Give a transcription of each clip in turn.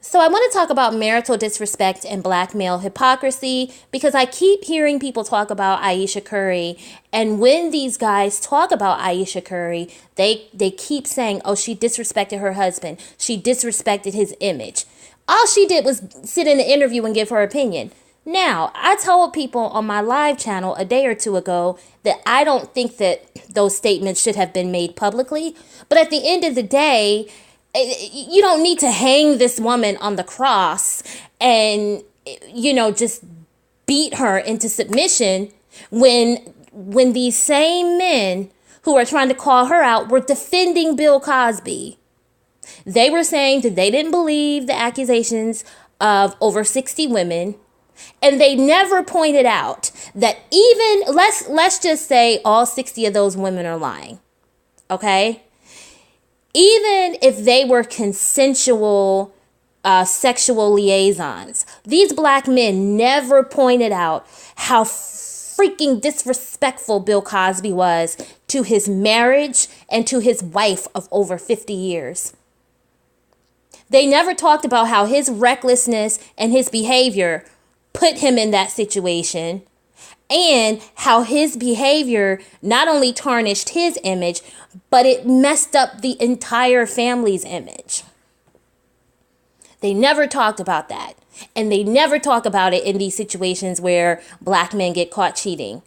So I want to talk about marital disrespect and black male hypocrisy because I keep hearing people talk about Ayesha Curry. And when these guys talk about Ayesha Curry, they keep saying, oh, she disrespected her husband. She disrespected his image. All she did was sit in an interview and give her opinion. Now, I told people on my live channel a day or two ago that I don't think that those statements should have been made publicly. But at the end of the day, you don't need to hang this woman on the cross and, just beat her into submission when these same men who are trying to call her out were defending Bill Cosby. They were saying that they didn't believe the accusations of over 60 women. And they never pointed out that even, let's just say all 60 of those women are lying. Okay? Even if they were consensual sexual liaisons, these black men never pointed out how freaking disrespectful Bill Cosby was to his marriage and to his wife of over 50 years. They never talked about how his recklessness and his behavior put him in that situation, and how his behavior not only tarnished his image, but it messed up the entire family's image. They never talked about that. And they never talk about it in these situations where black men get caught cheating.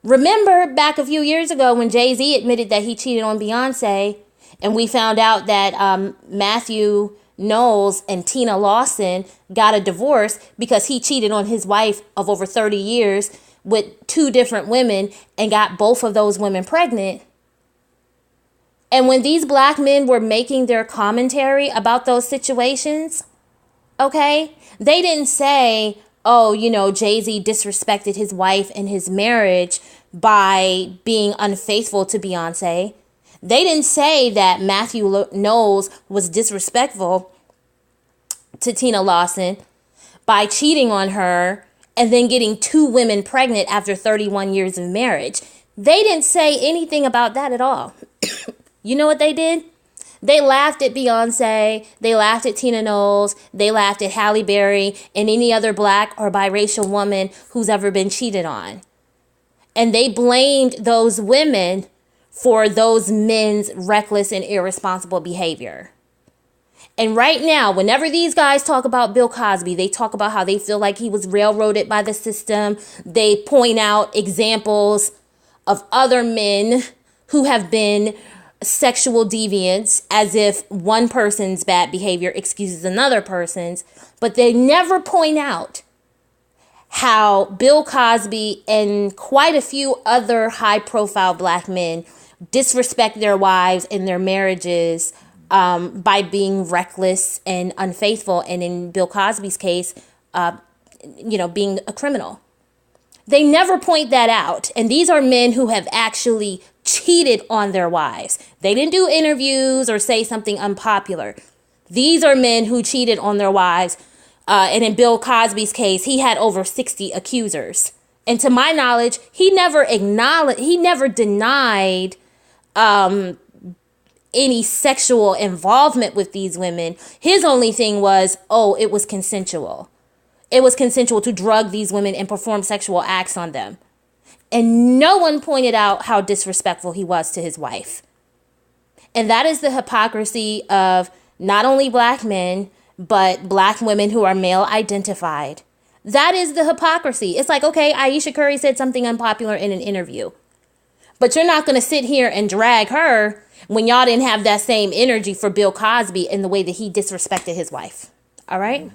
Remember back a few years ago when Jay-Z admitted that he cheated on Beyonce, and we found out that Matthew Knowles and Tina Lawson got a divorce because he cheated on his wife of over 30 years with 2 different women and got both of those women pregnant. And when these black men were making their commentary about those situations, okay, they didn't say, oh, Jay-Z disrespected his wife and his marriage by being unfaithful to Beyonce. They didn't say that Matthew Knowles was disrespectful to Tina Lawson by cheating on her and then getting 2 women pregnant after 31 years of marriage. They didn't say anything about that at all. You know what they did? They laughed at Beyonce. They laughed at Tina Knowles. They laughed at Halle Berry and any other black or biracial woman who's ever been cheated on. And they blamed those women for those men's reckless and irresponsible behavior. And right now, whenever these guys talk about Bill Cosby, they talk about how they feel like he was railroaded by the system. They point out examples of other men who have been sexual deviants, as if one person's bad behavior excuses another person's. But they never point out how Bill Cosby and quite a few other high-profile black men disrespect their wives and their marriages by being reckless and unfaithful, and in Bill Cosby's case, being a criminal. They never point that out. And these are men who have actually cheated on their wives. They didn't do interviews or say something unpopular. These are men who cheated on their wives. And in Bill Cosby's case, he had over 60 accusers. And to my knowledge, he never denied any sexual involvement with these women. His only thing was, it was consensual. It was consensual to drug these women and perform sexual acts on them. And no one pointed out how disrespectful he was to his wife. And that is the hypocrisy of not only black men, but black women who are male identified. That is the hypocrisy. It's like, okay, Ayesha Curry said something unpopular in an interview, but you're not going to sit here and drag her when y'all didn't have that same energy for Bill Cosby in the way that he disrespected his wife. All right.